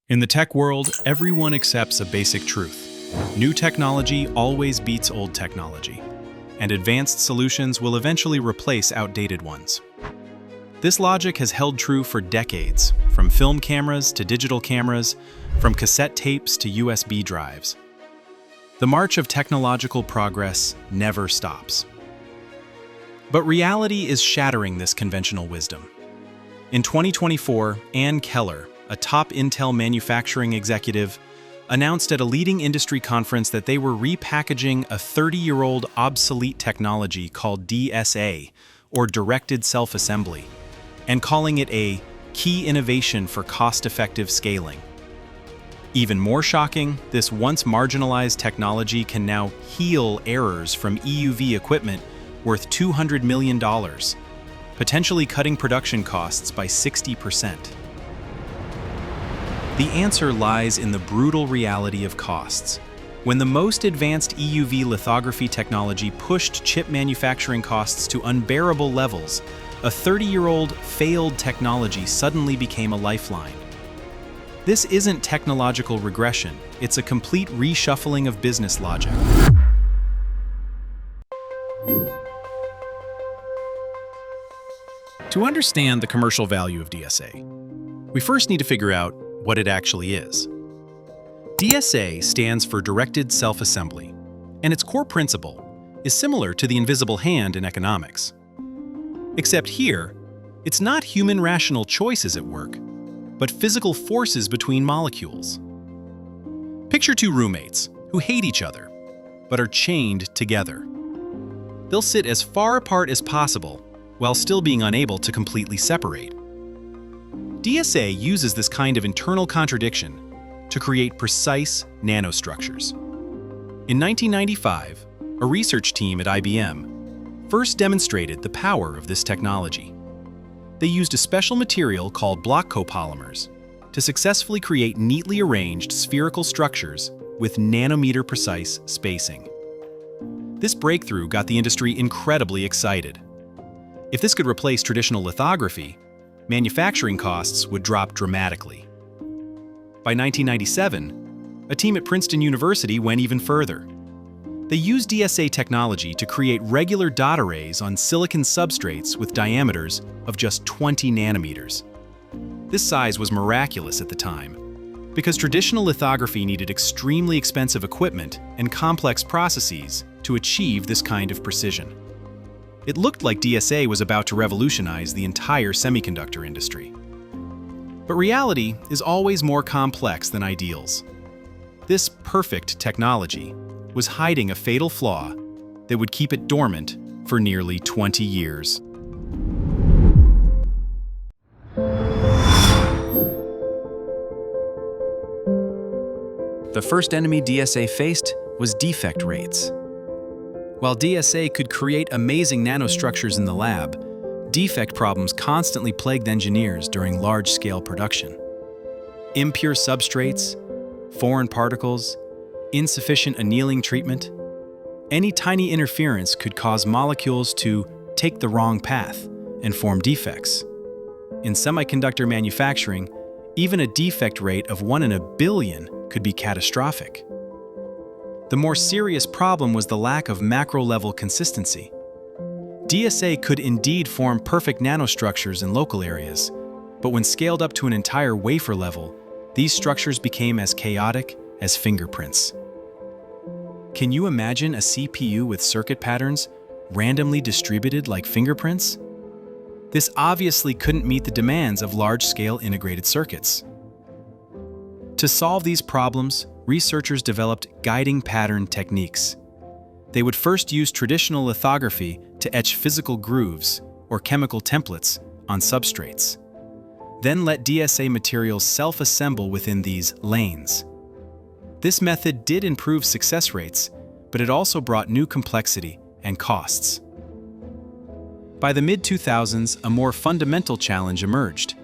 In the tech world, everyone accepts a basic truth. New technology always beats old technology, and advanced solutions will eventually replace outdated ones. This logic has held true for decades, from film cameras to digital cameras, from cassette tapes to USB drives. The march of technological progress never stops. But reality is shattering this conventional wisdom. In 2024, Ann Keller, a top Intel manufacturing executive, announced at a leading industry conference that they were repackaging a 30-year-old obsolete technology called DSA, or directed self-assembly, and calling it a key innovation for cost-effective scaling. Even more shocking, this once marginalized technology can now heal errors from EUV equipment worth $200 million, potentially cutting production costs by 60%. The answer lies in the brutal reality of costs. When the most advanced EUV lithography technology pushed chip manufacturing costs to unbearable levels, a 30-year-old failed technology suddenly became a lifeline. This isn't technological regression, it's a complete reshuffling of business logic. To understand the commercial value of DSA, we first need to figure out what it actually is. DSA stands for Directed Self-Assembly, and its core principle is similar to the invisible hand in economics. Except here, it's not human rational choices at work, but physical forces between molecules. Picture two roommates who hate each other, but are chained together. They'll sit as far apart as possible while still being unable to completely separate. DSA uses this kind of internal contradiction to create precise nanostructures. In 1995, a research team at IBM first demonstrated the power of this technology. They used a special material called block copolymers to successfully create neatly arranged spherical structures with nanometer-precise spacing. This breakthrough got the industry incredibly excited. If this could replace traditional lithography, manufacturing costs would drop dramatically. By 1997, a team at Princeton University went even further. They used DSA technology to create regular dot arrays on silicon substrates with diameters of just 20 nanometers. This size was miraculous at the time, because traditional lithography needed extremely expensive equipment and complex processes to achieve this kind of precision. It looked like DSA was about to revolutionize the entire semiconductor industry. But reality is always more complex than ideals. This perfect technology was hiding a fatal flaw that would keep it dormant for nearly 20 years. The first enemy DSA faced was defect rates. While DSA could create amazing nanostructures in the lab, defect problems constantly plagued engineers during large-scale production. Impure substrates, foreign particles, insufficient annealing treatment. Any tiny interference could cause molecules to take the wrong path and form defects. In semiconductor manufacturing, even a defect rate of 1 in a billion could be catastrophic. The more serious problem was the lack of macro-level consistency. DSA could indeed form perfect nanostructures in local areas, but when scaled up to an entire wafer level, these structures became as chaotic as fingerprints. Can you imagine a CPU with circuit patterns randomly distributed like fingerprints? This obviously couldn't meet the demands of large-scale integrated circuits. To solve these problems, researchers developed guiding pattern techniques. They would first use traditional lithography to etch physical grooves or chemical templates on substrates. Then let DSA materials self-assemble within these lanes. This method did improve success rates, but it also brought new complexity and costs. By the mid-2000s, a more fundamental challenge emerged.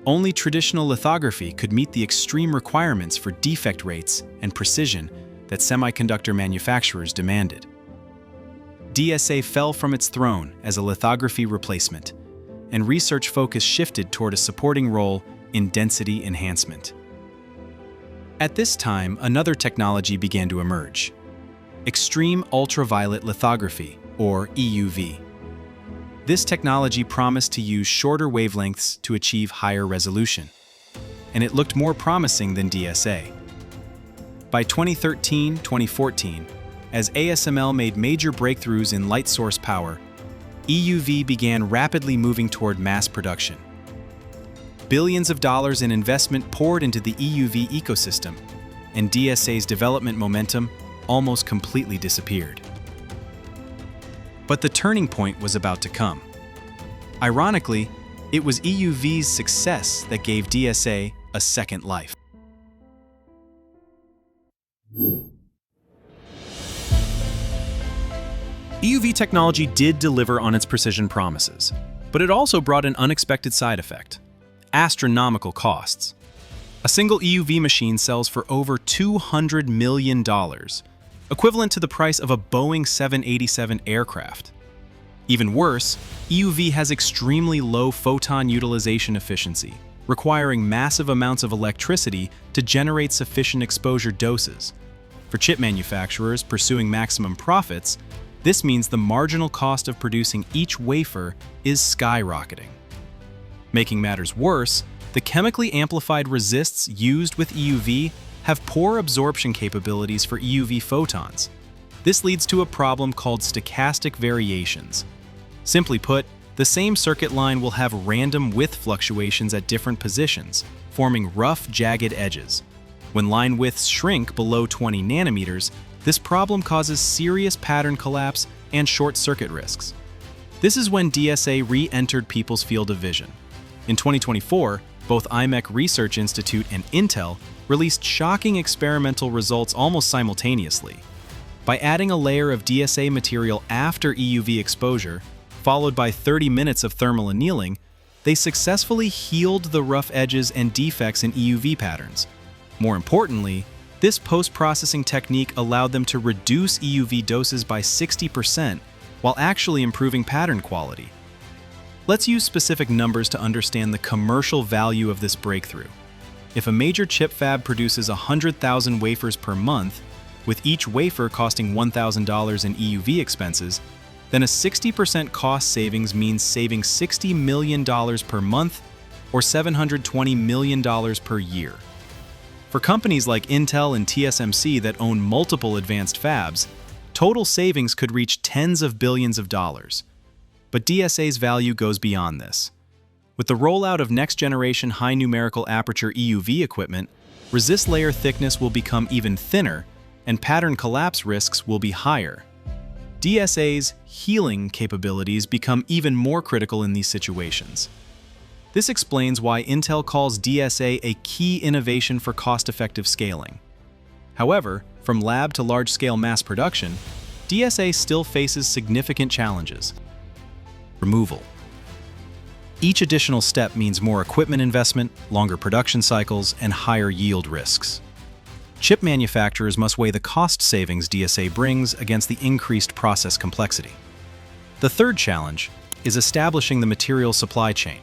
Only traditional lithography could meet the extreme requirements for defect rates and precision that semiconductor manufacturers demanded. DSA fell from its throne as a lithography replacement, and research focus shifted toward a supporting role in density enhancement. At this time, another technology began to emerge: extreme ultraviolet lithography, or EUV. This technology promised to use shorter wavelengths to achieve higher resolution, and it looked more promising than DSA. By 2013-2014, as ASML made major breakthroughs in light source power, EUV began rapidly moving toward mass production. Billions of dollars in investment poured into the EUV ecosystem, and DSA's development momentum almost completely disappeared. But the turning point was about to come. Ironically, it was EUV's success that gave DSA a second life. EUV technology did deliver on its precision promises, but it also brought an unexpected side effect: astronomical costs. A single EUV machine sells for over $200 million, equivalent to the price of a Boeing 787 aircraft. Even worse, EUV has extremely low photon utilization efficiency, requiring massive amounts of electricity to generate sufficient exposure doses. For chip manufacturers pursuing maximum profits, this means the marginal cost of producing each wafer is skyrocketing. Making matters worse, the chemically amplified resists used with EUV have poor absorption capabilities for EUV photons. This leads to a problem called stochastic variations. Simply put, the same circuit line will have random width fluctuations at different positions, forming rough, jagged edges. When line widths shrink below 20 nanometers, this problem causes serious pattern collapse and short circuit risks. This is when DSA re-entered people's field of vision. In 2024, both IMEC Research Institute and Intel released shocking experimental results almost simultaneously. By adding a layer of DSA material after EUV exposure, followed by 30 minutes of thermal annealing, they successfully healed the rough edges and defects in EUV patterns. More importantly, this post-processing technique allowed them to reduce EUV doses by 60% while actually improving pattern quality. Let's use specific numbers to understand the commercial value of this breakthrough. If a major chip fab produces 100,000 wafers per month, with each wafer costing $1,000 in EUV expenses, then a 60% cost savings means saving $60 million per month or $720 million per year. For companies like Intel and TSMC that own multiple advanced fabs, total savings could reach tens of billions of dollars. But DSA's value goes beyond this. With the rollout of next-generation high numerical aperture EUV equipment, resist layer thickness will become even thinner, and pattern collapse risks will be higher. DSA's healing capabilities become even more critical in these situations. This explains why Intel calls DSA a key innovation for cost-effective scaling. However, from lab to large-scale mass production, DSA still faces significant challenges. Removal. Each additional step means more equipment investment, longer production cycles, and higher yield risks. Chip manufacturers must weigh the cost savings DSA brings against the increased process complexity. The third challenge is establishing the material supply chain.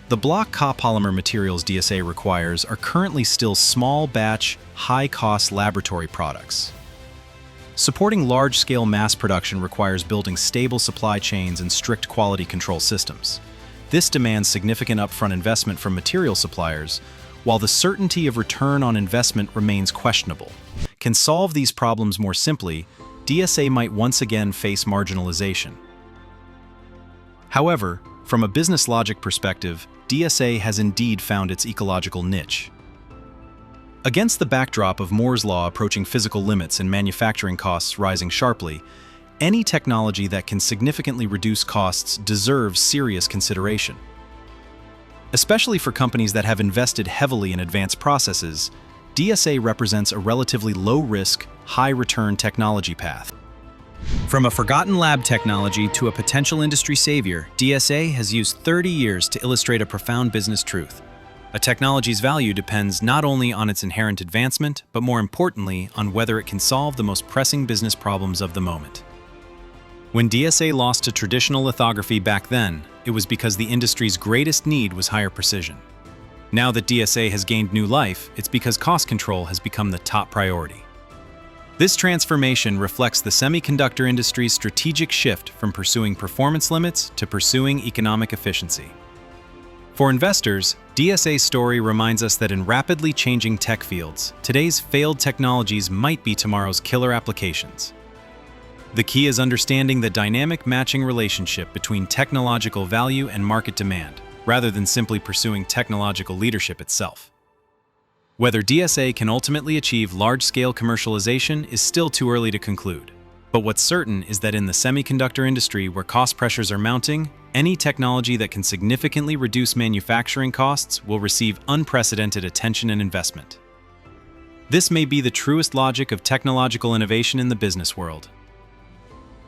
The block copolymer materials DSA requires are currently still small-batch, high-cost laboratory products. Supporting large-scale mass production requires building stable supply chains and strict quality control systems. This demands significant upfront investment from material suppliers, while the certainty of return on investment remains questionable. Can solve these problems more simply, DSA might once again face marginalization. However, from a business logic perspective, DSA has indeed found its ecological niche. Against the backdrop of Moore's law approaching physical limits and manufacturing costs rising sharply, any technology that can significantly reduce costs deserves serious consideration. Especially for companies that have invested heavily in advanced processes, DSA represents a relatively low-risk, high-return technology path. From a forgotten lab technology to a potential industry savior, DSA has used 30 years to illustrate a profound business truth. A technology's value depends not only on its inherent advancement, but more importantly, on whether it can solve the most pressing business problems of the moment. When DSA lost to traditional lithography back then, it was because the industry's greatest need was higher precision. Now that DSA has gained new life, it's because cost control has become the top priority. This transformation reflects the semiconductor industry's strategic shift from pursuing performance limits to pursuing economic efficiency. For investors, DSA's story reminds us that in rapidly changing tech fields, today's failed technologies might be tomorrow's killer applications. The key is understanding the dynamic matching relationship between technological value and market demand, rather than simply pursuing technological leadership itself. Whether DSA can ultimately achieve large-scale commercialization is still too early to conclude. But what's certain is that in the semiconductor industry where cost pressures are mounting, any technology that can significantly reduce manufacturing costs will receive unprecedented attention and investment. This may be the truest logic of technological innovation in the business world.